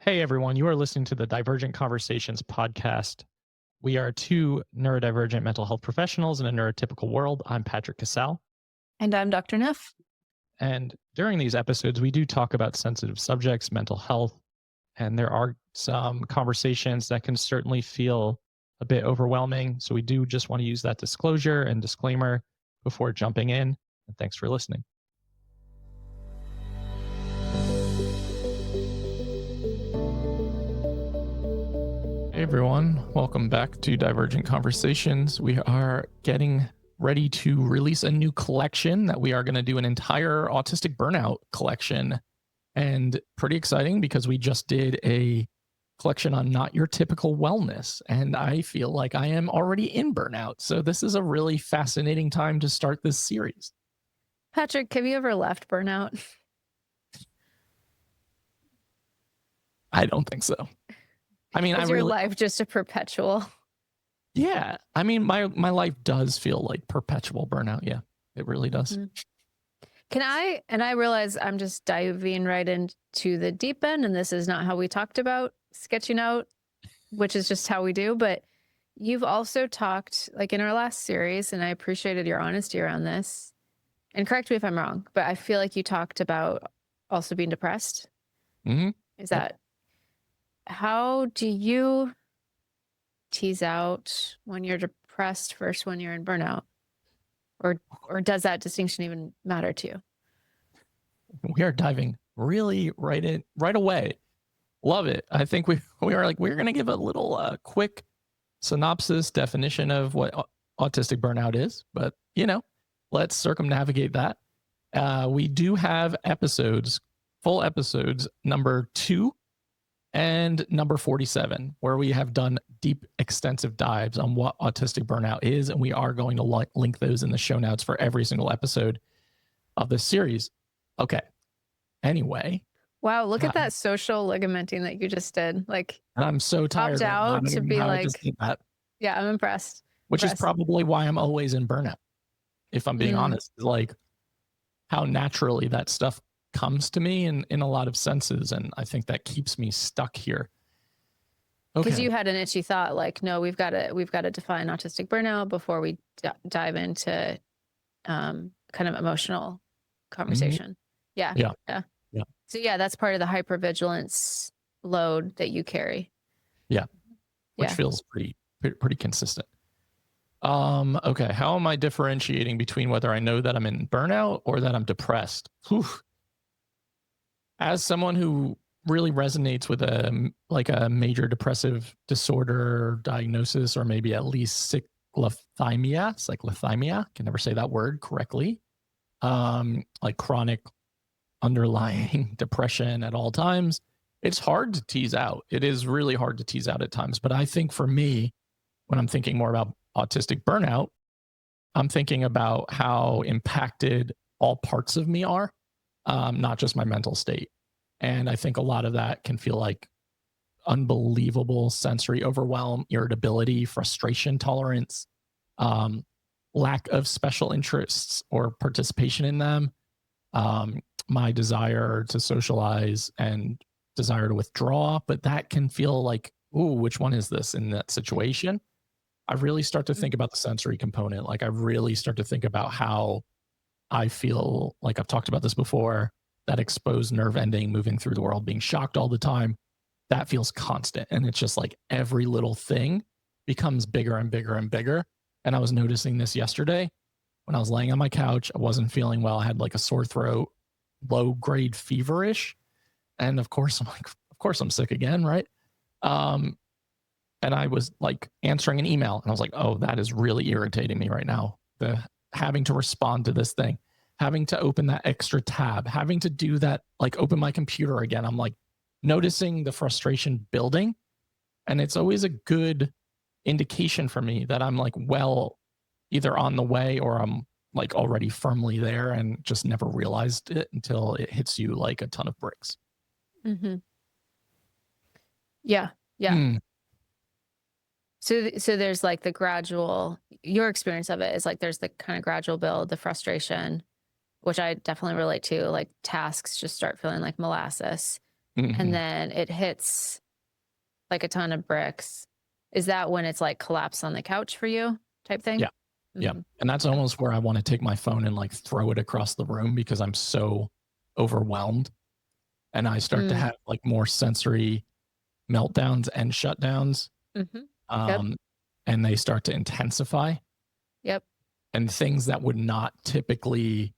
Hey everyone, you are listening to the Divergent Conversations podcast. We are two neurodivergent mental health professionals in a neurotypical world. I'm Patrick Casale. And I'm Dr. Neff. And during these episodes, we do talk about sensitive subjects, mental health, and there are some conversations that can certainly feel a bit overwhelming. So we do just want to use that disclosure and disclaimer before jumping in. And thanks for listening. Hey everyone, welcome back to Divergent Conversations. We are getting ready to release a new collection that we are going to do an entire Autistic Burnout collection. And pretty exciting because we just did a collection on not your typical wellness. And I feel like I am already in burnout. So this is a really fascinating time to start this series. Patrick, have you ever left burnout? I don't think so. I mean, Is your life just a perpetual? Yeah. I mean, my life does feel like perpetual burnout. Yeah, it really does. Mm-hmm. I realize I'm just diving right into the deep end, and this is not how we talked about sketching out, which is just how we do. But you've also talked, like in our last series, and I appreciated your honesty around this. And correct me if I'm wrong, but I feel like you talked about also being depressed. Mm-hmm. Is that, how do you tease out when you're depressed versus when you're in burnout? Or does that distinction even matter to you? We are diving really right away. Love it. I think we're going to give a little quick synopsis definition of what autistic burnout is, but let's circumnavigate that. We do have full episodes number 2 and number 47, where we have done deep, extensive dives on what autistic burnout is. And we are going to link those in the show notes for every single episode of this series. Okay. Anyway. Wow. Look at that social ligamenting that you just did. Like, and I'm so tired out to be like, yeah, I'm impressed. Which is probably why I'm always in burnout. If I'm being honest, like how naturally that stuff comes to me in a lot of senses. And I think that keeps me stuck here. Because you had an itchy thought, like, no, we've got to define autistic burnout before we dive into kind of emotional conversation. Mm-hmm. Yeah. So yeah, that's part of the hypervigilance load that you carry. Yeah. Which feels pretty consistent. Okay. How am I differentiating between whether I know that I'm in burnout or that I'm depressed? Whew. As someone who really resonates with a major depressive disorder diagnosis, or maybe at least cyclothymia, can never say that word correctly. Like chronic underlying depression at all times, it's hard to tease out. It is really hard to tease out at times. But I think for me, when I'm thinking more about autistic burnout, I'm thinking about how impacted all parts of me are, not just my mental state. And I think a lot of that can feel like unbelievable sensory overwhelm, irritability, frustration tolerance, lack of special interests or participation in them, my desire to socialize and desire to withdraw. But that can feel like, ooh, which one is this in that situation? I really start to think about the sensory component. Like I really start to think about how I feel, like I've talked about this before, that exposed nerve ending moving through the world, being shocked all the time. That feels constant. And it's just like every little thing becomes bigger and bigger and bigger. And I was noticing this yesterday when I was laying on my couch. I wasn't feeling well. I had like a sore throat, low grade feverish. And of course I'm sick again. Right. And I was like answering an email and I was like, oh, that is really irritating me right now. The having to respond to this thing, having to open that extra tab, having to do that, like open my computer again. I'm like noticing the frustration building. And it's always a good indication for me that I'm like, well, either on the way or I'm like already firmly there and just never realized it until it hits you like a ton of bricks. Mm-hmm. Yeah. So there's like the gradual, your experience of it is like there's the kind of gradual build, the frustration, which I definitely relate to. Like tasks just start feeling like molasses. Mhm. and then it hits like a ton of bricks. Is that when it's like collapse on the couch for you type thing? Yeah. Yeah. Mhm. And that's Yeah. almost where I want to take my phone and like throw it across the room because I'm so overwhelmed. And I start to Mm. have like more sensory meltdowns and shutdowns. Mhm. Yep. Um, and they start to intensify, Yep. and things that would not typically,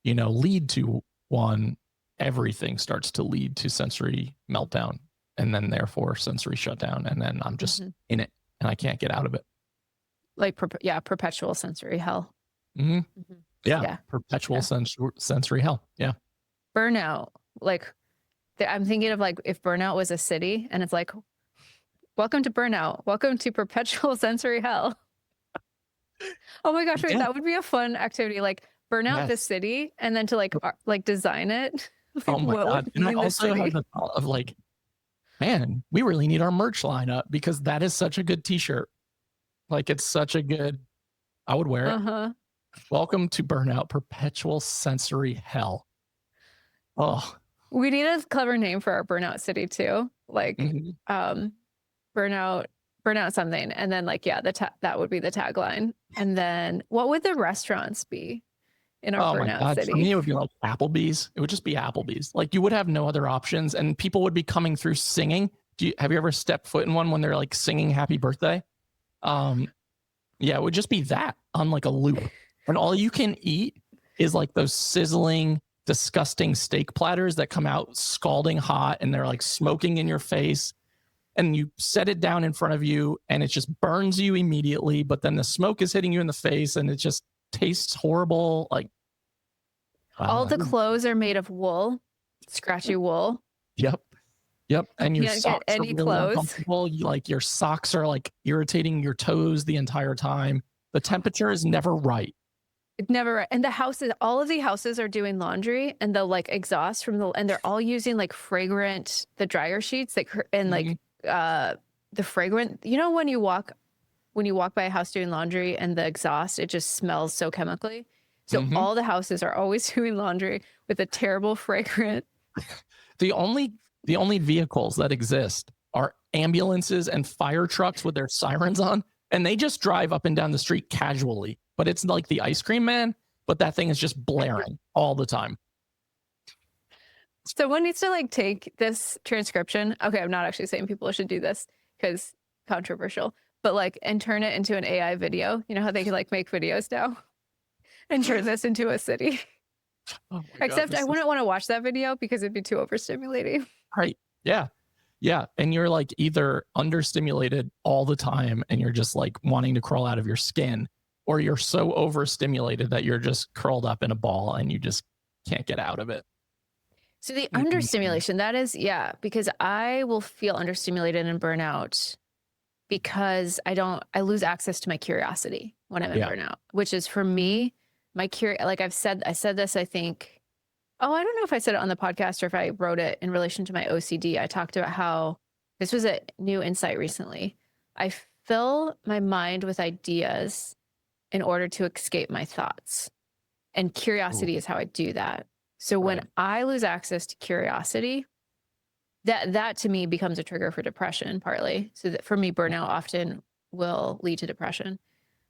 lead to one, everything starts to lead to sensory meltdown and then therefore sensory shutdown. And then I'm just Mhm. in it and I can't get out of it. Like perpetual sensory hell. Hmm. Mhm. Yeah. Yeah. Perpetual Yeah. sensory hell. Yeah. Burnout. Like I'm thinking of like if burnout was a city and it's like, welcome to burnout. Welcome to perpetual sensory hell. Oh my gosh, wait, Yeah. that would be a fun activity. Like burn out the Yes. city and then to like design it. Oh Like my what God. would And be I in the also have city? the thought of like, man, we really need our merch lineup because that is such a good t-shirt. Like it's such a good, I would wear it. Uh-huh. Welcome to burnout, perpetual sensory hell. Oh, We need a clever name for our burnout city too. Like mhm. um burnout burnout something. And then like yeah, that would be the tagline. And then what would the restaurants be in our Oh my burnout God. For me, city? it would be like Applebee's. It would just be Applebee's. Like you would have no other options and people would be coming through singing. Have you ever stepped foot in one when they're like singing happy birthday? Um, yeah, it would just be that on like a loop. And all you can eat is like those sizzling, disgusting steak platters that come out scalding hot and they're like smoking in your face. And you set it down in front of you and it just burns you immediately. But then the smoke is hitting you in the face and it just tastes horrible. Like, All wow. the clothes are made of wool, scratchy wool. Yep. Yep. You And your can't get socks are any really clothes. uncomfortable. Like your socks are like irritating your toes the entire time. The temperature is never right. It never and the houses all of the houses are doing laundry and the like exhaust from the and they're all using like fragrant the dryer sheets that and like Mhm. the fragrant when you walk by a house doing laundry and the exhaust it just smells so chemically. So Mhm. all the houses are always doing laundry with a terrible fragrant. The only the only vehicles that exist are ambulances and fire trucks with their sirens on, and they just drive up and down the street casually. But it's like the ice cream man, but that thing is just blaring all the time. Someone needs to like take this transcription. Okay, I'm not actually saying people should do this because controversial, but like and turn it into an AI video. You know how they can like make videos now and turn this into a city. Oh my God, Except I this is wouldn't want to watch that video because it'd be too overstimulating. right. Yeah. Yeah. And you're like either understimulated all the time and you're just like wanting to crawl out of your skin, or you're so overstimulated that you're just curled up in a ball and you just can't get out of it. So the Mhm. understimulation, that is, yeah, because I will feel understimulated and burnout because I lose access to my curiosity when I'm in Yeah. burnout, which is for me, like I said this, I think, oh, I don't know if I said it on the podcast or if I wrote it in relation to my OCD. I talked about how this was a new insight recently. I fill my mind with ideas in order to escape my thoughts. And Ooh, curiosity is how I do that. So when right. I lose access to curiosity, that to me becomes a trigger for depression partly. So that for me, burnout often will lead to depression.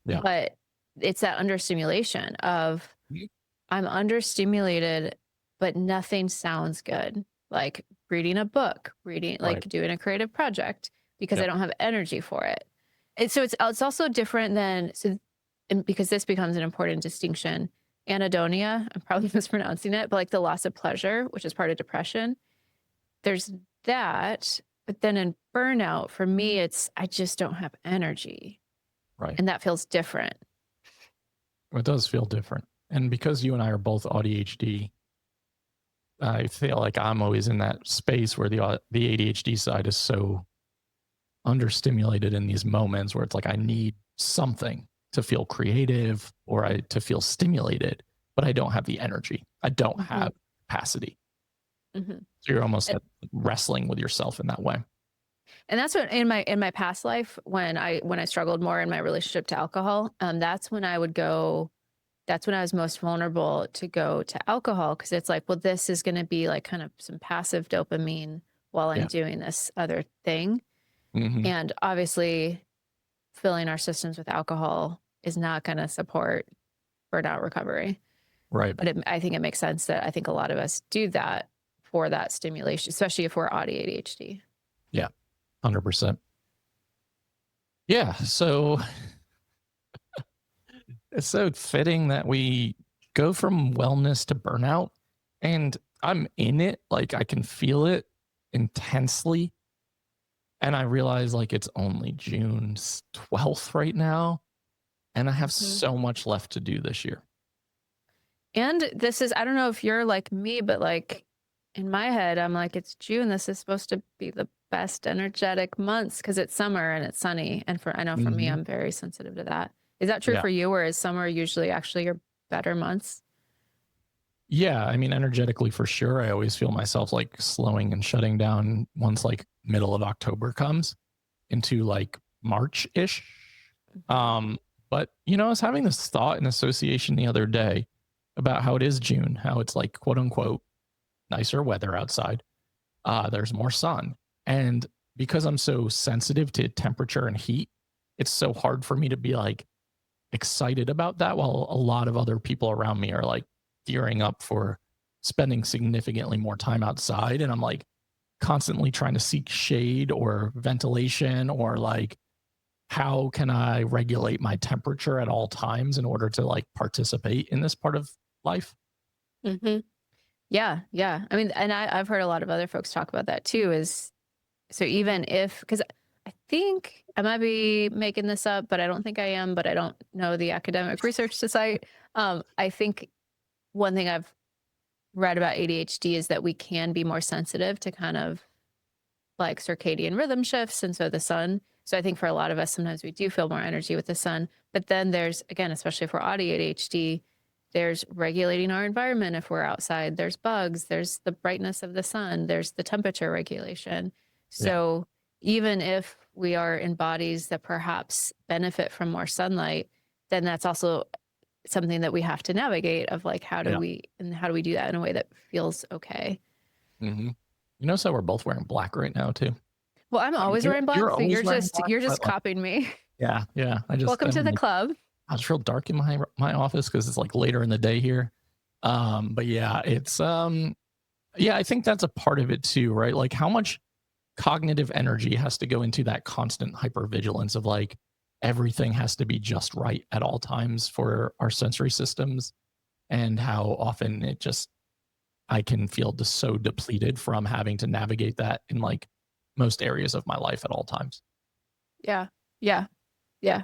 Yeah. But it's that understimulation of Mhm. I'm understimulated, but nothing sounds good. Like reading a book, Right. like doing a creative project because I Yep. don't have energy for it. And so it's also different than and because this becomes an important distinction. Anhedonia, I'm probably mispronouncing it, but like the loss of pleasure, which is part of depression. There's that, but then in burnout, for me, it's I just don't have energy, Right. and that feels different. It does feel different. And because you and I are both AuDHD, I feel like I'm always in that space where the ADHD side is so understimulated in these moments where it's like I need something to feel creative or to feel stimulated, but I don't have the energy. I don't Mhm, have capacity. mhm. So you're almost wrestling with yourself in that way. And that's what in my past life when I struggled more in my relationship to alcohol, that's when I was most vulnerable to go to alcohol because it's like, well, this is going to be like kind of some passive dopamine while I'm Yeah. doing this other thing. Hmm. And obviously, filling our systems with alcohol is not going to support burnout recovery. Right. But I think it makes sense that I think a lot of us do that for that stimulation, especially if we're AuDHD. Yeah. 100%. Yeah. So it's so fitting that we go from wellness to burnout, and I'm in it. Like I can feel it intensely. And I realize like it's only June 12th right now. And I have Mhm. so much left to do this year. And this is, I don't know if you're like me, but like in my head, I'm like, it's June. This is supposed to be the best energetic months because it's summer and it's sunny. And I know for me, Hmm. I'm very sensitive to that. Is that true Yeah. for you? Or is summer usually actually your better months? Yeah. I mean, energetically for sure. I always feel myself like slowing and shutting down once like middle of October comes into like March ish. Mhm. But I was having this thought and association the other day about how it is June, how it's like quote unquote nicer weather outside. There's more sun. And because I'm so sensitive to temperature and heat, it's so hard for me to be like excited about that while a lot of other people around me are like gearing up for spending significantly more time outside. And I'm like constantly trying to seek shade or ventilation or like, how can I regulate my temperature at all times in order to like participate in this part of life? Mhm. Yeah. Yeah. I mean, and I've heard a lot of other folks talk about that too, is so even if, because I think I might be making this up, but I don't think I am, but I don't know the academic research to cite. I think one thing I've read about ADHD is that we can be more sensitive to kind of like circadian rhythm shifts. And so the sun. So I think for a lot of us, sometimes we do feel more energy with the sun. But then there's, again, especially if we're ADHD, there's regulating our environment if we're outside. There's bugs, there's the brightness of the sun, there's the temperature regulation. Yeah. So even if we are in bodies that perhaps benefit from more sunlight, then that's also something that we have to navigate of like, how do Yeah. we do that in a way that feels okay? Hmm. So we're both wearing black right now too. Well, I'm I mean, always wearing black, you're so always wearing black, you're but just like, copying me. yeah, yeah. Welcome to the club. I was real dark in my office because it's like later in the day here. But yeah, it's yeah, I think that's a part of it too, right? Like how much cognitive energy has to go into that constant hypervigilance of like everything has to be just right at all times for our sensory systems, and how often it just I can feel just so depleted from having to navigate that in like most areas of my life at all times. Yeah. Yeah. Yeah.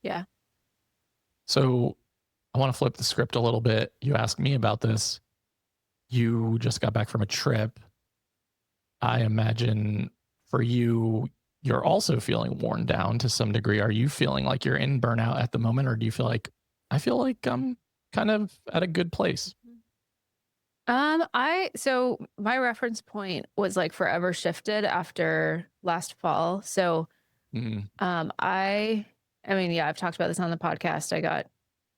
Yeah. So I want to flip the script a little bit. You asked me about this. You just got back from a trip. I imagine for you, you're also feeling worn down to some degree. Are you feeling like you're in burnout at the moment, or do you feel like I feel like I'm kind of at a good place? So my reference point was like forever shifted after last fall. So, Mm, I mean, yeah, I've talked about this on the podcast. I got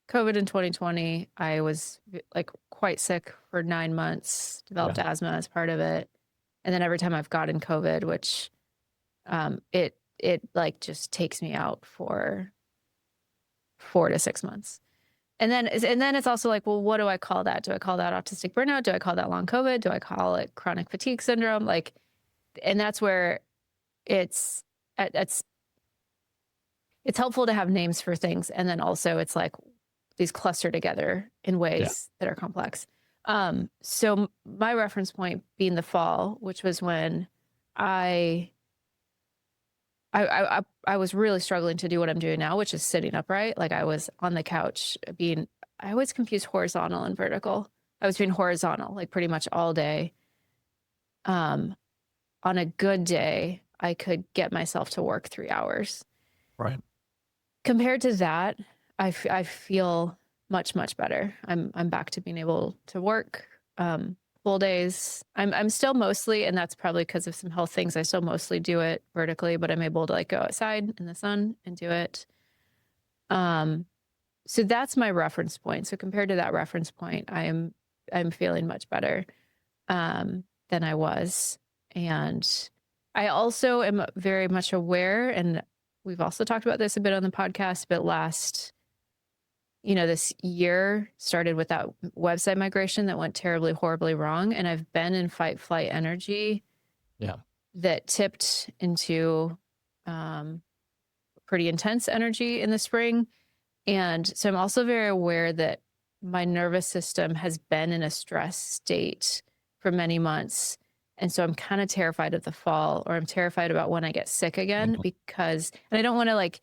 COVID in 2020. I was like quite sick for 9 months, yeah, developed asthma as part of it. And then every time I've gotten COVID, which, it like just takes me out for 4 to 6 months. And then it's also like, well, what do I call that? Do I call that autistic burnout? Do I call that long COVID? Do I call it chronic fatigue syndrome? Like, and that's where it's it's it's helpful to have names for things, and then also it's like these cluster together in yeah, ways that are complex. So my reference point being the fall, which was when I I was really struggling to do what I'm doing now, which is sitting upright. Like I was on the couch I always confuse horizontal and vertical. I was being horizontal like pretty much all day. Um, on a good day, I could get myself to work 3 hours. right, Compared to that, I feel much, much better. I'm back to being able to work full days. I'm still mostly, and that's probably because of some health things, I still mostly do it vertically, but I'm able to like go outside in the sun and do it. Um, so that's my reference point. So compared to that reference point, I'm feeling much better than I was. And I also am very much aware, and we've also talked about this a bit on the podcast, but this year started with that website migration that went terribly, horribly wrong. And I've been in fight flight energy Yeah. that tipped into pretty intense energy in the spring. And so I'm also very aware that my nervous system has been in a stress state for many months. And so I'm kind of terrified of the fall, or I'm terrified about when I get sick again, Mhm. because, and I don't want to like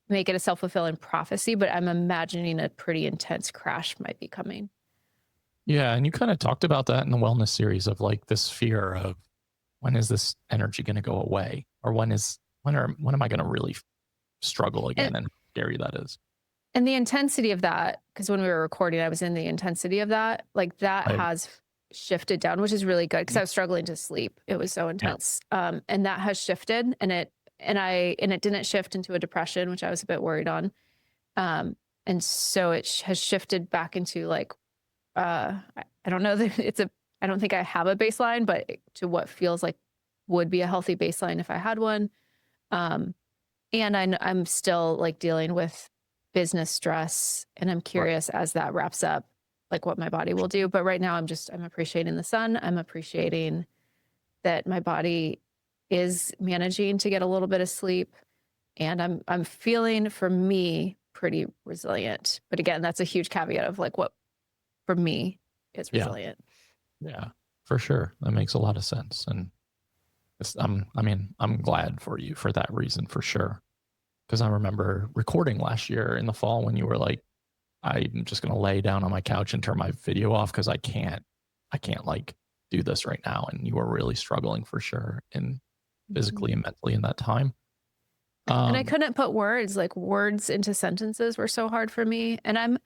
make it a self-fulfilling prophecy, but I'm imagining a pretty intense crash might be coming. Yeah. And you kind of talked about that in the wellness series of like this fear of when is this energy going to go away? Or when am I going to really struggle And again, and how scary that is. and the intensity of that, because when we were recording, I was in the intensity of that, like that Right. has shifted down, which is really good because I was struggling to sleep. It was so Yeah. intense. And that has shifted, and it didn't shift into a depression, which I was a bit worried on. And so has shifted back into like, I don't know that I don't think I have a baseline, but to what feels like would be a healthy baseline if I had one. Um, and I'm still like dealing with business stress, and I'm Right. curious as that wraps up, like what my body will do. But right now I'm appreciating the sun. I'm appreciating that my body is managing to get a little bit of sleep. And I'm feeling, for me, pretty resilient. But again, that's a huge caveat of like what for me is Yeah. resilient. Yeah. For sure. That makes a lot of sense. And I'm glad for you for that reason, for sure. Because I remember recording last year in the fall when you were like, I'm just going to lay down on my couch and turn my video off because I can't like do this right now. And you were really struggling for sure, and Mhm. physically and mentally in that time. And I Um, couldn't put words into sentences were so hard for me. And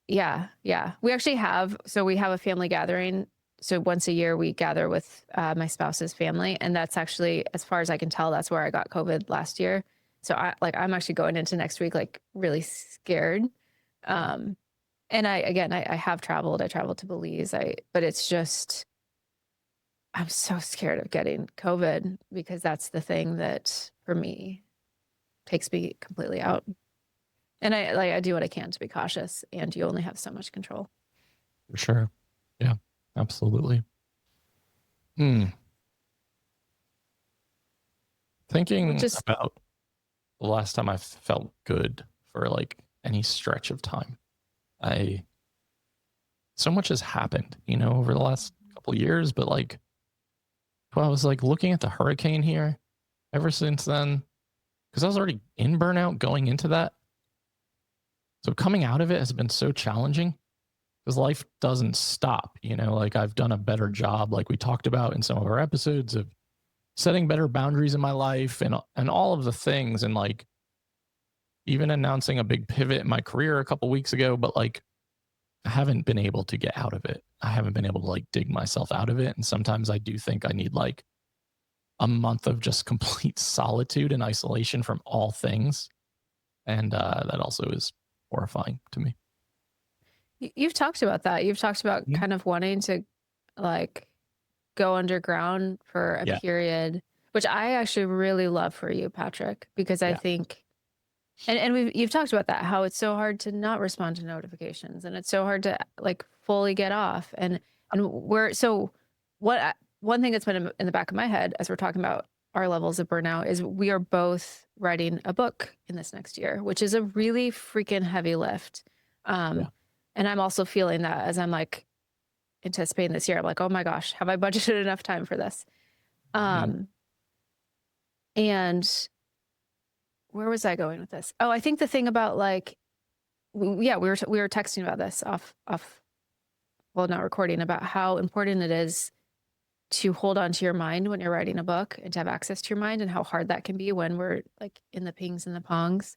yeah, yeah. We have a family gathering. So once a year we gather with my spouse's family. And that's actually, as far as I can tell, that's where I got COVID last year. So I'm actually going into next week, like really scared. Um, and I have traveled. I traveled to Belize. But it's just, I'm so scared of getting COVID because that's the thing that for me takes me completely out. And I do what I can to be cautious, and you only have so much control. for sure. Yeah, absolutely. Hmm. Which Thinking is about the last time I felt good for like any stretch of time, I so much has happened, over the last couple of years, but like, well, I was like looking at the hurricane here ever since then, because I was already in burnout going into that. So coming out of it has been so challenging because life doesn't stop. Like I've done a better job, like we talked about in some of our episodes, of setting better boundaries in my life and all of the things, and like even announcing a big pivot in my career a couple weeks ago. But like I haven't been able to get out of it. I haven't been able to like dig myself out of it. And sometimes I do think I need like a month of just complete solitude and isolation from all things. And that also is horrifying to me. you've talked about that. You've talked about Mhm. kind of wanting to like go underground for a Yeah. period, which I actually really love for you, Patrick, because I Yeah. think you've talked about that, how it's so hard to not respond to notifications, and it's so hard to like fully get off. And we're so one thing that's been in the back of my head as we're talking about our levels of burnout is we are both writing a book in this next year, which is a really freaking heavy lift. Yeah. Um, and I'm also feeling that as I'm like anticipating this year. I'm like, oh my gosh, have I budgeted enough time for this? Mhm. Um, and where was I going with this? Oh, I think the thing about like, yeah, we were texting about this well, not recording, about how important it is to hold on to your mind when you're writing a book and to have access to your mind, and how hard that can be when we're like in the pings and the pongs,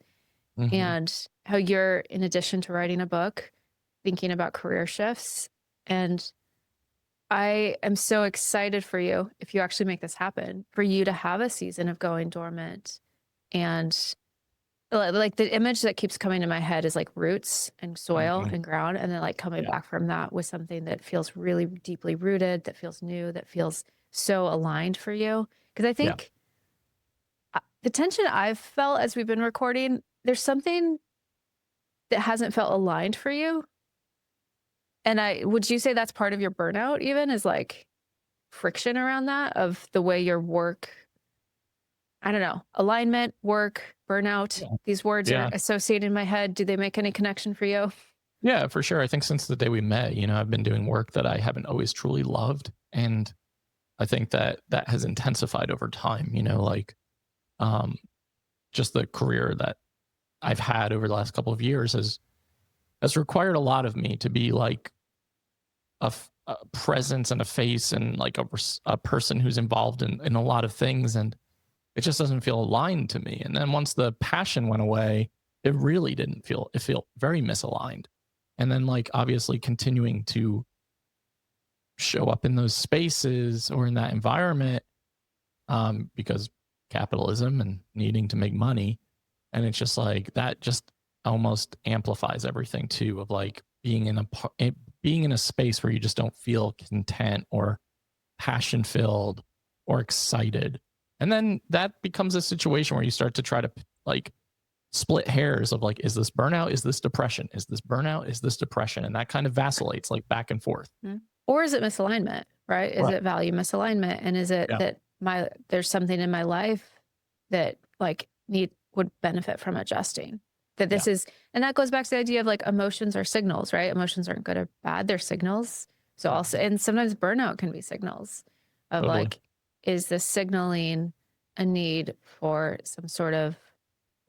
Mhm. and how you're, in addition to writing a book, thinking about career shifts. And I am so excited for you, if you actually make this happen, for you to have a season of going dormant. And like the image that keeps coming to my head is like roots and soil Mhm. and ground, and then like coming Yeah. back from that with something that feels really deeply rooted, that feels new, that feels so aligned for you? Because I Yeah. think the tension I've felt as we've been recording, there's something that hasn't felt aligned for you. And would you say that's part of your burnout even, is like friction around that of the way your work, I don't know, alignment, work, burnout, Yeah. these words are Yeah. associated in my head. Do they make any connection for you? Yeah, for sure. I think since the day we met, I've been doing work that I haven't always truly loved. And I think that that has intensified over time, like um, just the career that I've had over the last couple of years has required a lot of me to be like a presence and a face and like a person who's involved in a lot of things. And it just doesn't feel aligned to me. And then once the passion went away, it really didn't feel, it felt very misaligned. And then like obviously continuing to show up in those spaces or in that environment, because capitalism and needing to make money. And it's just like that just almost amplifies everything too, of like being in a space where you just don't feel content or passion filled or excited. And then that becomes a situation where you start to try to like split hairs of like, is this burnout? Is this depression? Is this burnout? Is this depression? And that kind of vacillates like back and forth. Or is it misalignment, right? Is Right. it value misalignment? And is it Yeah. that there's something in my life that like would benefit from adjusting? That this is, and that goes back to the idea of like emotions are signals, right? Emotions aren't good or bad, they're signals. So also, and sometimes burnout can be signals of Totally. like, is this signaling a need for some sort of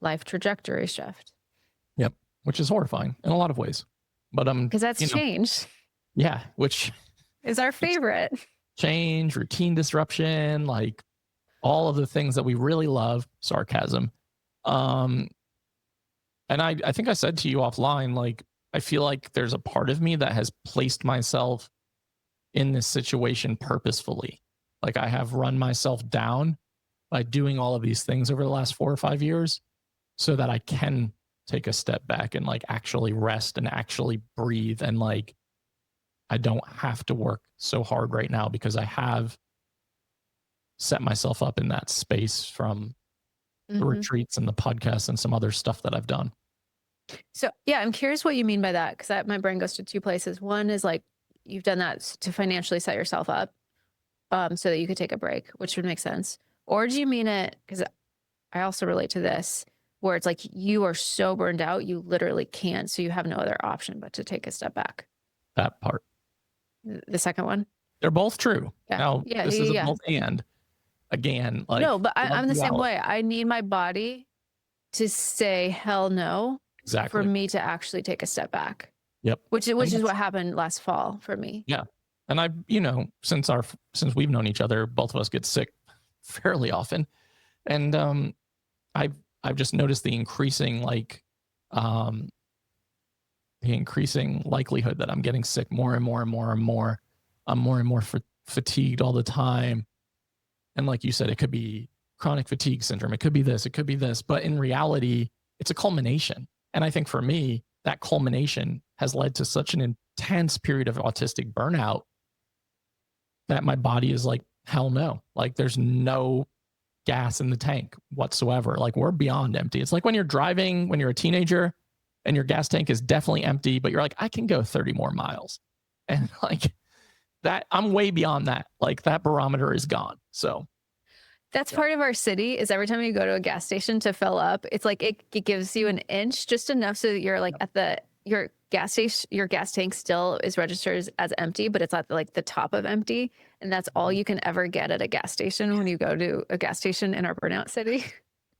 life trajectory shift? Yep. Which is horrifying in a lot of ways. But Because that's change. Yeah, which is our favorite. Change, routine disruption, like all of the things that we really love, sarcasm. And I think I said to you offline, like, I feel like there's a part of me that has placed myself in this situation purposefully. Like I have run myself down by doing all of these things over the last 4 or 5 years so that I can take a step back and like actually rest and actually breathe. And like, I don't have to work so hard right now because I have set myself up in that space from the retreats and the podcasts and some other stuff that I've done. So yeah, I'm curious what you mean by that, because my brain goes to two places. One is like you've done that to financially set yourself up, so that you could take a break, which would make sense. Or do you mean it, because I also relate to this, where it's like you are so burned out, you literally can't, so you have no other option but to take a step back? That part. The second one? They're both true. Yeah. Now, Yeah, this is a yeah. both and. Again, like No, but I'm the same duality. way. I need my body to say hell no Exactly. for me to actually take a step back. Yep. Which is what happened last fall for me. Yeah. And I, since we've known each other, both of us get sick fairly often. And I've just noticed the increasing likelihood that I'm getting sick more and more and more and more. I'm more and more fatigued all the time. And like you said, it could be chronic fatigue syndrome. It could be this, it could be this. But in reality, it's a culmination. And I think for me, that culmination has led to such an intense period of autistic burnout that my body is like, hell no. Like there's no gas in the tank whatsoever. Like we're beyond empty. It's like when you're driving, when you're a teenager and your gas tank is definitely empty, but you're like, I can go 30 more miles. And like that, I'm way beyond that. Like that barometer is gone. So that's part of our city, is every time you go to a gas station to fill up, it's like it gives you an inch, just enough so that you're like at your gas station, your gas tank still is registered as empty, but it's at like the top of empty. And that's all you can ever get at a gas station when you go to a gas station in our burnout city.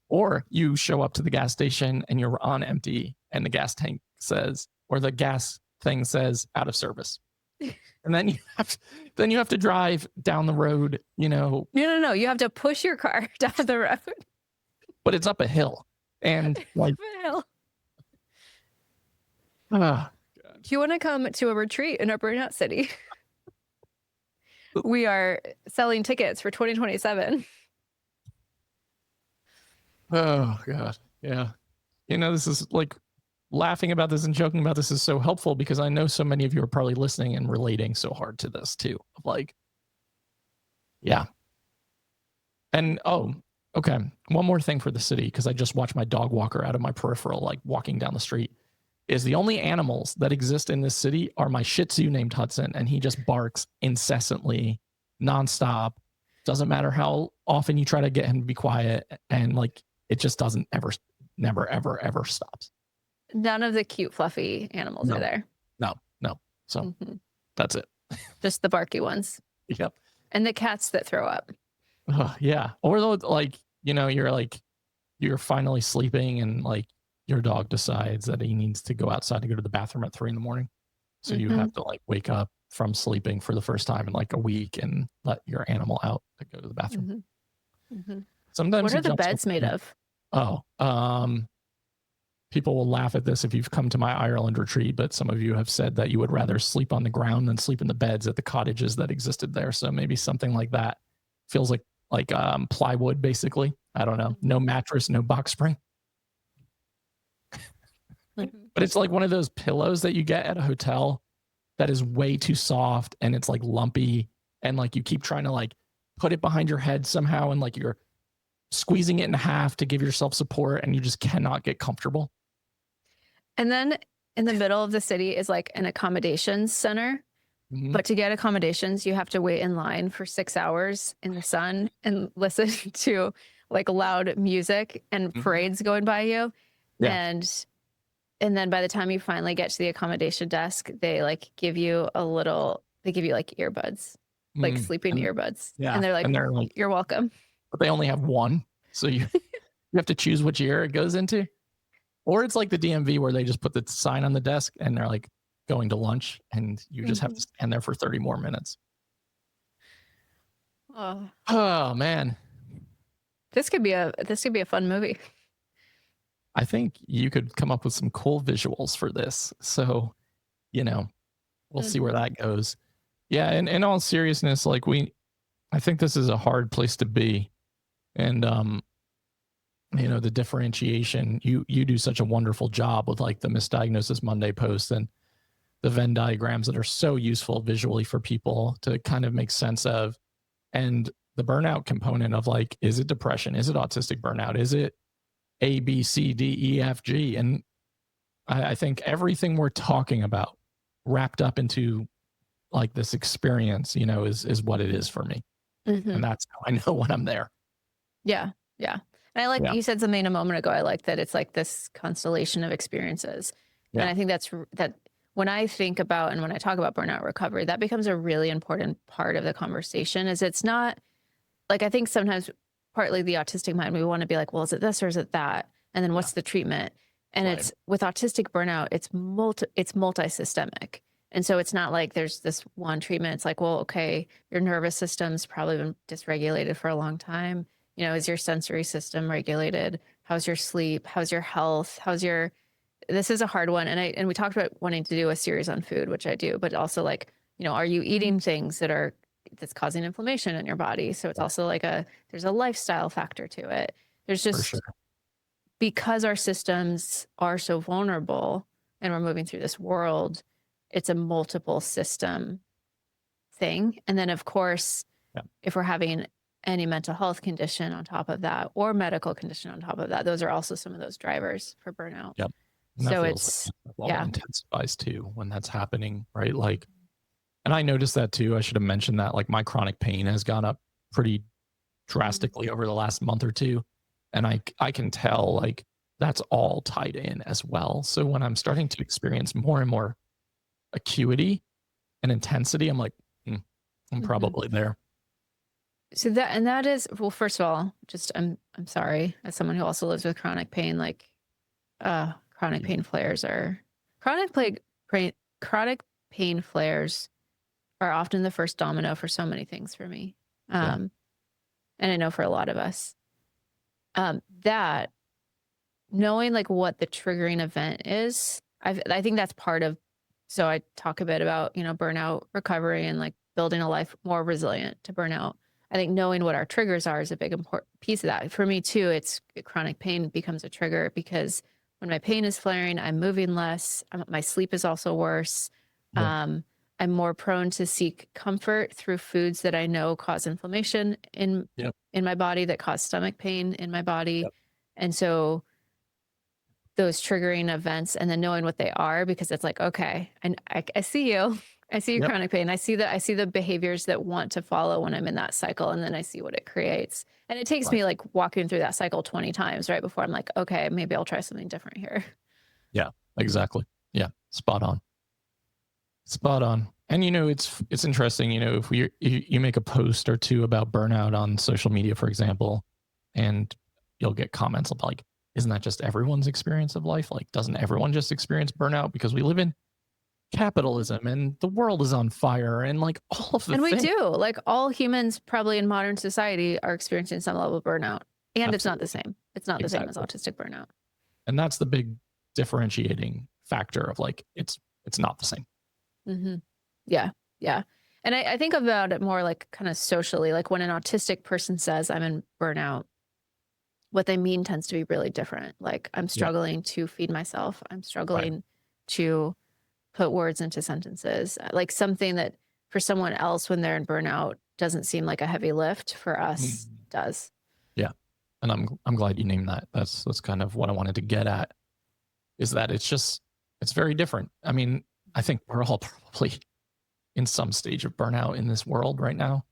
Or you show up to the gas station and you're on empty and the gas tank says, or the gas thing says out of service. And then you have to drive down the road, No. You have to push your car down the road. But it's up a hill. And like, do you want to come to a retreat in our burnout city? We are selling tickets for 2027. Oh God. Yeah. This is like laughing about this and joking about this is so helpful because I know so many of you are probably listening and relating so hard to this too. Of like, Yeah. And okay. One more thing for the city, because I just watched my dog walker out of my peripheral, like walking down the street, is the only animals that exist in this city are my Shih Tzu named Hudson, and he just barks incessantly, nonstop. Doesn't matter how often you try to get him to be quiet, and like it just doesn't ever, never, ever, ever stops. None of the cute, fluffy animals are there. No. So that's it. Just the barky ones. Yep. And the cats that throw up. Yeah. Or like, you're finally sleeping and like your dog decides that he needs to go outside to go to the bathroom at 3 a.m. So you have to like wake up from sleeping for the first time in like a week and let your animal out to go to the bathroom. Sometimes what are the beds made of? People will laugh at this if you've come to my Ireland retreat, but some of you have said that you would rather sleep on the ground than sleep in the beds at the cottages that existed there. So maybe something like that feels like plywood, basically. I don't know. No mattress, no box spring. But it's like one of those pillows that you get at a hotel that is way too soft and it's like lumpy, and like you keep trying to like put it behind your head somehow, and like you're squeezing it in half to give yourself support, and you just cannot get comfortable. And then in the middle of the city is like an accommodations center. But to get accommodations, you have to wait in line for 6 hours in the sun and listen to like loud music and parades going by you. Yeah. And then by the time you finally get to the accommodation desk, they like give you like earbuds, like sleeping earbuds. Yeah. And they're like, you're welcome. But they only have one. So you have to choose which ear it goes into. Or it's like the DMV where they just put the sign on the desk and they're like going to lunch, and you just have to stand there for 30 more minutes. Oh man. This could be a fun movie. I think you could come up with some cool visuals for this. So, we'll see where that goes. Yeah. And in all seriousness, like I think this is a hard place to be. And, the differentiation, you do such a wonderful job with like the Misdiagnosis Monday post and the Venn diagrams that are so useful visually for people to kind of make sense of. And the burnout component of like, is it depression? Is it autistic burnout? Is it A, B, C, D, E, F, G? And I think everything we're talking about wrapped up into like this experience, is what it is for me. And that's how I know when I'm there. Yeah. Yeah. And I like, you said something a moment ago. I like that it's like this constellation of experiences. Yeah. And I think that when I think about, and when I talk about burnout recovery, that becomes a really important part of the conversation. Is it's not like, I think sometimes partly the autistic mind, we want to be like, well, is it this or is it that? And then what's the treatment? And it's with autistic burnout, it's multi-systemic. And so it's not like there's this one treatment. It's like, well, okay, your nervous system's probably been dysregulated for a long time. Is your sensory system regulated? How's your sleep? How's your health? This is a hard one. And we talked about wanting to do a series on food, which I do, but also like, are you eating things that's causing inflammation in your body? So it's also like there's a lifestyle factor to it. There's just, because our systems are so vulnerable and we're moving through this world, it's a multiple system thing. And then of course, if we're having any mental health condition on top of that, or medical condition on top of that, those are also some of those drivers for burnout. Yep. And so it's intensifies too when that's happening, right? Like, and I noticed that too. I should have mentioned that like my chronic pain has gone up pretty drastically over the last month or two. And I can tell like that's all tied in as well. So when I'm starting to experience more and more acuity and intensity, I'm like, I'm probably there. So that is, well, first of all, just I'm sorry, as someone who also lives with chronic pain, like chronic pain flares are chronic pain flares are often the first domino for so many things for me. And I know for a lot of us, that knowing like what the triggering event is, I think that's part of, so I talk a bit about, burnout recovery and like building a life more resilient to burnout. I think knowing what our triggers are is a big important piece of that. For me too, it's chronic pain becomes a trigger because when my pain is flaring, I'm moving less. My sleep is also worse. I'm more prone to seek comfort through foods that I know cause inflammation Yep. in my body, that cause stomach pain in my body. Yep. And so those triggering events, and then knowing what they are, because it's like, okay, and I see you. I see your Yep. chronic pain. I see the behaviors that want to follow when I'm in that cycle, and then I see what it creates. And it takes Right. me like walking through that cycle 20 times, right? Before I'm like, okay, maybe I'll try something different here. Yeah, exactly. Yeah. Spot on. Spot on. And it's interesting, if you make a post or two about burnout on social media, for example, and you'll get comments of like, isn't that just everyone's experience of life? Like, doesn't everyone just experience burnout because we live in capitalism and the world is on fire and like all of the And we things? do. Like all humans probably in modern society are experiencing some level of burnout. And it's not the Absolutely. same. It's not the same as Exactly. autistic burnout. And that's the big differentiating factor of like, it's not the same. Hmm. Yeah. Yeah. And I think about it more like kind of socially, like when an autistic person says I'm in burnout, what they mean tends to be really different. Like I'm Yeah. struggling to feed myself. I'm Right. struggling to put words into sentences. Like something that for someone else when they're in burnout doesn't seem like a heavy lift, for us Mhm. does. Yeah. And I'm glad you named that. That's kind of what I wanted to get at, is that it's very different. I mean, I think we're all probably in some stage of burnout in this world right now.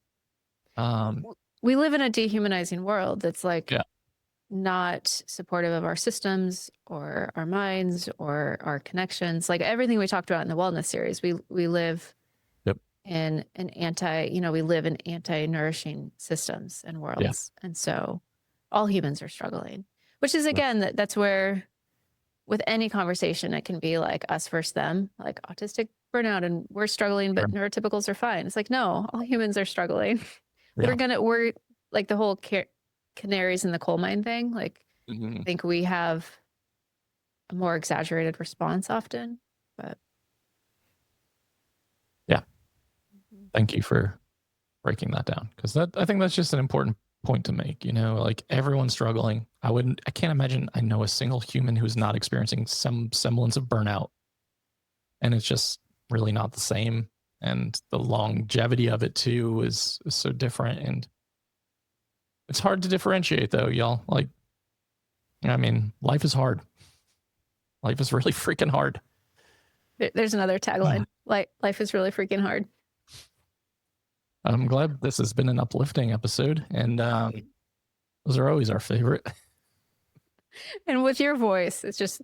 We live in a dehumanizing world that's like Yeah. not supportive of our systems or our minds or our connections. Like everything we talked about in the wellness series, we live Yep. in an we live in anti-nourishing systems and worlds. And so all humans are struggling, which is Right. again, that's where with any conversation, it can be like us versus them, like autistic burnout and we're struggling, Sure. but neurotypicals are fine. It's like, no, all humans are struggling. Yeah. We're like the whole canaries in the coal mine thing. Like, I Mhm. think we have a more exaggerated response often, but Yeah. Mhm. Thank you for breaking that down, because I think that's just an important point to make. Like everyone's struggling. I can't imagine I know a single human who's not experiencing some semblance of burnout, and it's just really not the same. And the longevity of it too is so different, and it's hard to differentiate though, y'all. Like, I mean, life is hard. Life is really freaking hard. There's another tagline. Like, life is really freaking hard. I'm glad this has been an uplifting episode, and those are always our favorite. And with your voice, it's just,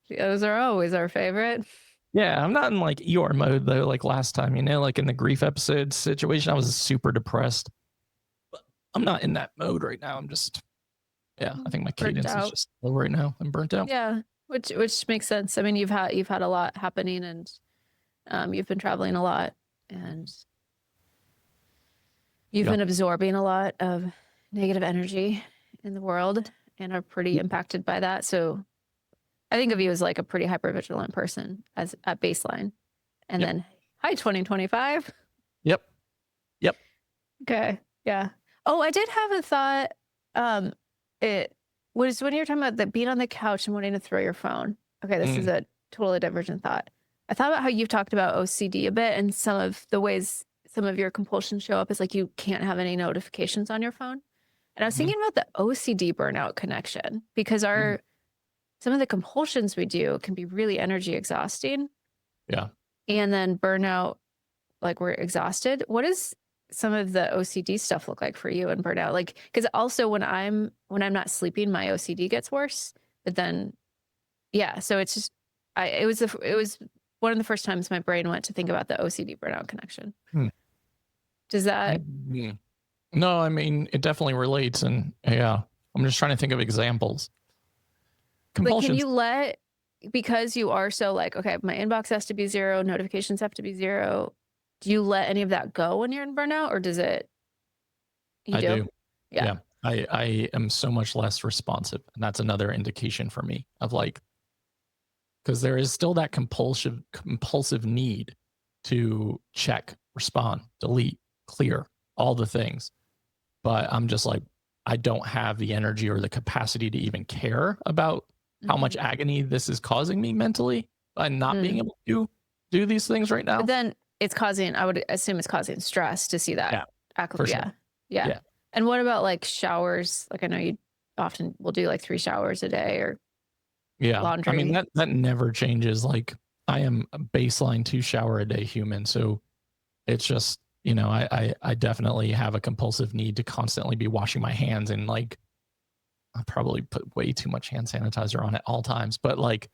those are always our favorite. Yeah, I'm not in like ER mode though, like last time, like in the grief episode situation, I was super depressed. But I'm not in that mode right now. I'm just, yeah, I think my Burnt cadence is out. just low right now. I'm burnt out. Yeah, which makes sense. I mean, you've had a lot happening, and you've been traveling a lot, and you've Yeah. been absorbing a lot of negative energy in the world and are pretty impacted by that. So I think of you as like a pretty hypervigilant person as at baseline. And Yep. then hi 2025. Yep. Yep. Okay. Yeah. Oh, I did have a thought. It was when you're talking about the being on the couch and wanting to throw your phone. Okay, this is a totally divergent thought. I thought about how you've talked about OCD a bit, and some of the ways some of your compulsions show up is like you can't have any notifications on your phone. And I was thinking about the OCD burnout connection, because some of the compulsions we do can be really energy exhausting. Yeah. And then burnout, like we're exhausted. What does some of the OCD stuff look like for you in burnout? Like, because also when I'm not sleeping, my OCD gets worse. But then, yeah. So it's just, it was one of the first times my brain went to think about the OCD burnout connection. Hmm. Does that? No, I mean, it definitely relates, and yeah, I'm just trying to think of examples. Like, can Compulsions. you because you are so like, okay, my inbox has to be 0, notifications have to be 0. Do you let any of that go when you're in burnout, or does it? You I do? do. Yeah. I am so much less responsive. And that's another indication for me of like, because there is still that compulsive need to check, respond, delete, clear, all the things. But I'm just like, I don't have the energy or the capacity to even care about how much agony this is causing me mentally by not being able to do these things right now. But then it's causing, I would assume it's causing stress to see that. Yeah, for sure. Yeah. Yeah. Yeah. And what about like showers? Like I know you often will do like 3 showers a day or Yeah. I mean, laundry. that never changes. Like, I am a baseline 2 shower a day human. So it's just, I definitely have a compulsive need to constantly be washing my hands, and like I probably put way too much hand sanitizer on at all times. But like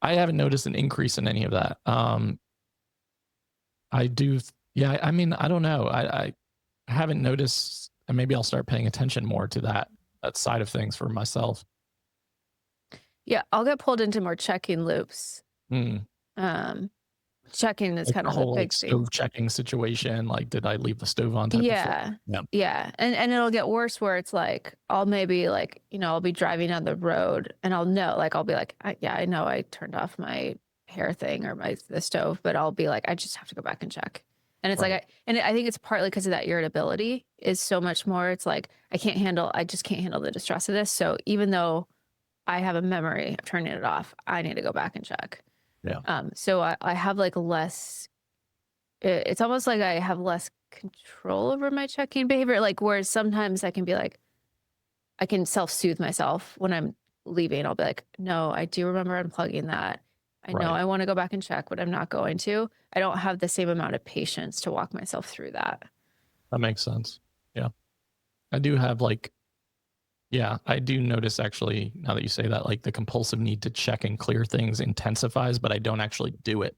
I haven't noticed an increase in any of that. I do yeah, I mean, I don't know. I haven't noticed, and maybe I'll start paying attention more to that side of things for myself. Yeah, I'll get pulled into more checking loops. Mm. Um, checking is Like kind the of the whole like big thing. stove checking situation, like did I leave the stove on type of thing. Yeah. Yeah. Yeah. And it'll get worse where it's like I'll maybe like, I'll be driving down the road and I'll know, like I'll be like, yeah, I know I turned off my hair thing or the stove, but I'll be like, I just have to go back and check. And it's Right. like, and I think it's partly because of that irritability is so much more. It's like I just can't handle the distress of this. So even though I have a memory of turning it off, I need to go back and check. Yeah. So I have like less, it's almost like I have less control over my checking behavior. Like, whereas sometimes I can be like, I can self-soothe myself when I'm leaving. I'll be like, no, I do remember unplugging that. I know Right. I want to go back and check, but I'm not going to. I don't have the same amount of patience to walk myself through that. That makes sense. Yeah. I do have like, yeah, I do notice actually, now that you say that, like the compulsive need to check and clear things intensifies, but I don't actually do it.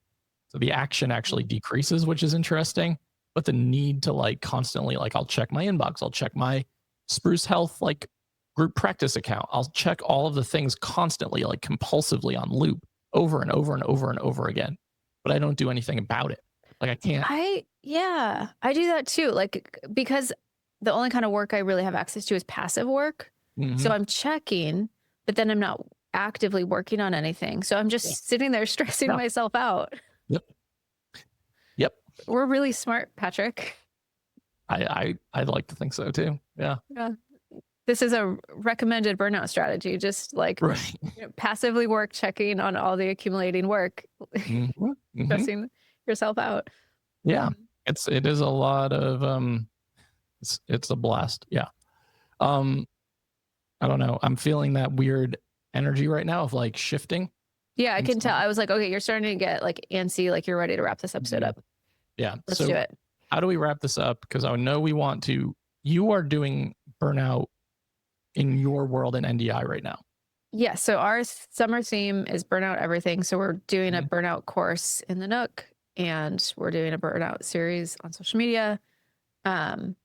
So the action actually decreases, which is interesting. But the need to like constantly, like I'll check my inbox, I'll check my Spruce Health like group practice account. I'll check all of the things constantly, like compulsively on loop over and over and over and over again. But I don't do anything about it. Like I can't. Yeah, I do that too. Like, because the only kind of work I really have access to is passive work. So Mhm. I'm checking, but then I'm not actively working on anything. So I'm Yeah. just sitting there stressing Yeah. myself out. Yep. Yep. We're really smart, Patrick. I'd like to think so too. Yeah. Yeah. This is a recommended burnout strategy. Just like Right. passively work, checking on all the accumulating work, Mhm. Mhm. stressing yourself out. Yeah. Mhm. It is a lot of it's a blast. Yeah. Um I don't know. I'm feeling that weird energy right now of like shifting Yeah, I can tell. inside. I was like, okay, you're starting to get like antsy, like you're ready to wrap this episode Mhm. up. Yeah. Let's do So it. how do we wrap this up? Because I know we want to. You are doing burnout in your world in NDI right now. Yeah, so our summer theme is burnout everything. So we're doing a Mhm. burnout course in the Nook and we're doing a burnout series on social media. Um,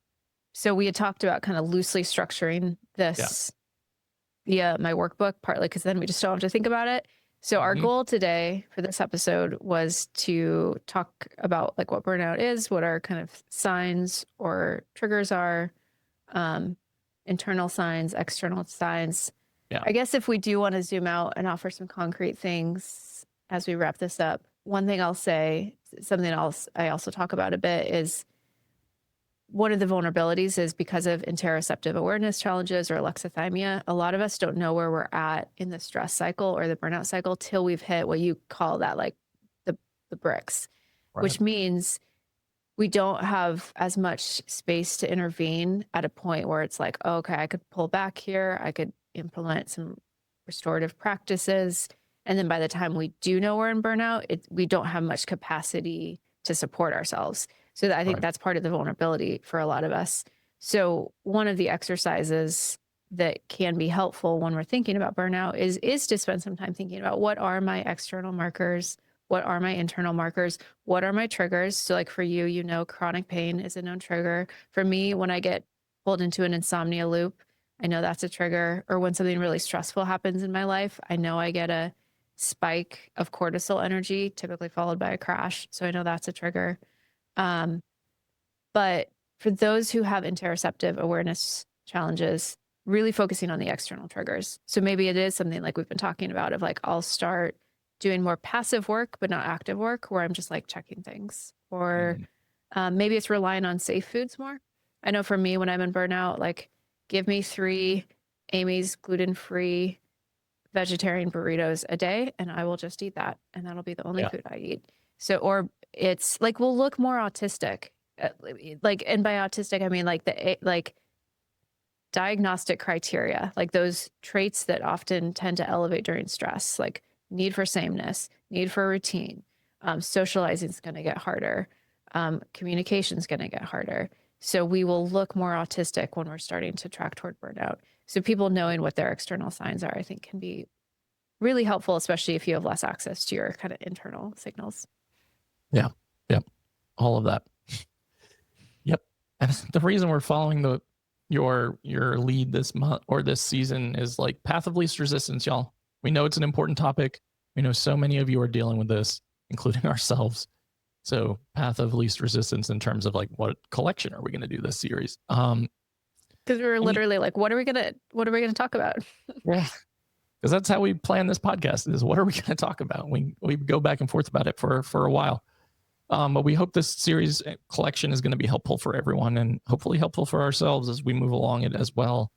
so we had talked about kind of loosely structuring Yeah. this via my workbook, partly because then we just don't have to think about it. So our Mhm. goal today for this episode was to talk about like what burnout is, what our kind of signs or triggers are, um, internal signs, external signs. Yeah. I guess if we do want to zoom out and offer some concrete things as we wrap this up, one thing I'll say, something else I also talk about a bit is one of the vulnerabilities is because of interoceptive awareness challenges or alexithymia. A lot of us don't know where we're at in the stress cycle or the burnout cycle till we've hit what you call that, like the bricks, Right. which means we don't have as much space to intervene at a point where it's like, oh, okay, I could pull back here. I could implement some restorative practices. And then by the time we do know we're in burnout, we don't have much capacity to support ourselves. So I think Right. that's part of the vulnerability for a lot of us. So one of the exercises that can be helpful when we're thinking about burnout is to spend some time thinking about what are my external markers, what are my internal markers, what are my triggers. So like for you, chronic pain is a known trigger. For me, when I get pulled into an insomnia loop, I know that's a trigger. Or when something really stressful happens in my life, I know I get a spike of cortisol energy, typically followed by a crash. So I know that's a trigger. Um, but for those who have interoceptive awareness challenges, really focusing on the external triggers. So maybe it is something like we've been talking about of like, I'll start doing more passive work, but not active work where I'm just like checking things. Or Mhm. maybe it's relying on safe foods more. I know for me, when I'm in burnout, like give me 3 Amy's gluten-free vegetarian burritos a day and I will just eat that. And that'll be the only Yeah. food I eat. So, or it's like, we'll look more autistic. Like, and by autistic, I mean like like diagnostic criteria, like those traits that often tend to elevate during stress, like need for sameness, need for routine. Socializing is going to get harder. Communication is going to get harder. So we will look more autistic when we're starting to track toward burnout. So people knowing what their external signs are, I think, can be really helpful, especially if you have less access to your kind of internal signals. Yeah. Yep. All of that. Yep. And the reason we're following your lead this month or this season is like path of least resistance, y'all. We know it's an important topic. We know so many of you are dealing with this, including ourselves. So path of least resistance in terms of like, what collection are we going to do this series? Because we were literally like, what are we gonna talk about? Yeah. Because that's how we plan this podcast, is what are we going to talk about? We go back and forth about it for a while. But we hope this series collection is going to be helpful for everyone, and hopefully helpful for ourselves as we move along it as well.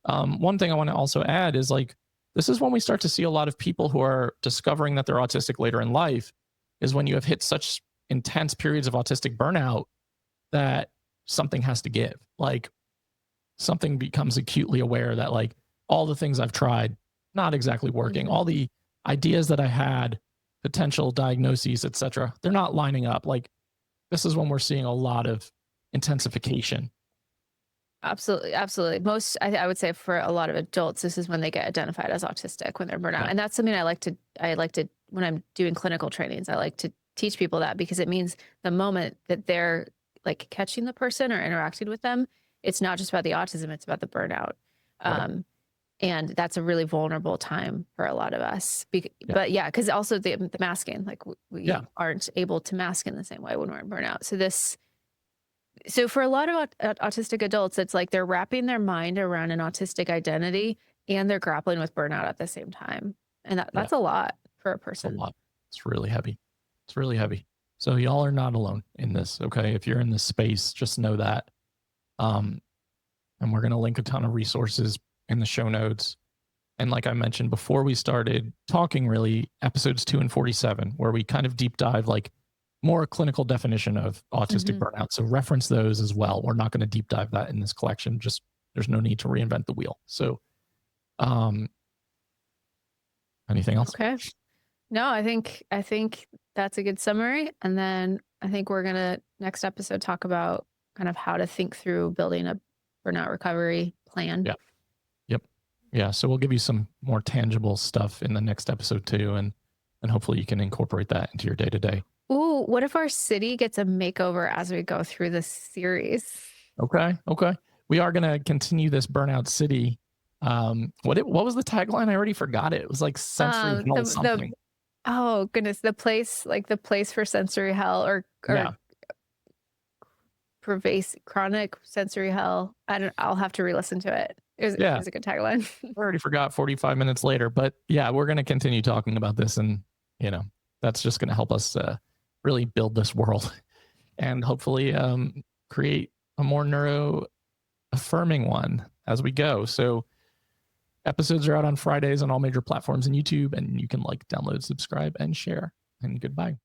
One thing I want to also add is like, this is when we start to see a lot of people who are discovering that they're autistic later in life, is when you have hit such intense periods of autistic burnout that something has to give. Like, something becomes acutely aware that like, all the things I've tried, not exactly working. All the ideas that I had, potential diagnoses, etc., they're not lining up. Like, this is when we're seeing a lot of intensification. Absolutely. I would say for a lot of adults, this is when they get identified as autistic, when they're burnout. And that's something I like to, when I'm doing clinical trainings, I like to teach people that, because it means the moment that they're like catching the person or interacting with them, it's not just about the autism, it's about the burnout. Right. And that's a really vulnerable time for a lot of us. But yeah, because also the masking, like we aren't able to mask in the same way when we're in burnout. So for a lot of autistic adults, it's like they're wrapping their mind around an autistic identity and they're grappling with burnout at the same time. And that's a lot for a person. It's a lot. It's really heavy. It's really heavy. So y'all are not alone in this, okay? If you're in this space, just know that. And we're going to link a ton of resources in the show notes. And like I mentioned before we started talking, really, episodes 2 and 47, where we kind of deep dive like more clinical definition of autistic burnout. So reference those as well. We're not going to deep dive that in this collection. Just, there's no need to reinvent the wheel. So anything else? Okay. No, I think that's a good summary. And then I think we're going to next episode talk about kind of how to think through building a burnout recovery plan. Yeah. Yep. Yeah. So we'll give you some more tangible stuff in the next episode too. And hopefully you can incorporate that into your day-to-day. Ooh, what if our city gets a makeover as we go through this series? Okay. We are going to continue this burnout city. What was the tagline? I already forgot it. It was like sensory hell something. Oh goodness, the place for sensory hell or pervasive chronic sensory hell. I'll have to re-listen to it. It was a good tagline. I already forgot 45 minutes later, but yeah, we're going to continue talking about this, and that's just going to help us really build this world and hopefully create a more neuro affirming one as we go. So episodes are out on Fridays on all major platforms and YouTube, and you can like, download, subscribe, and share. And goodbye.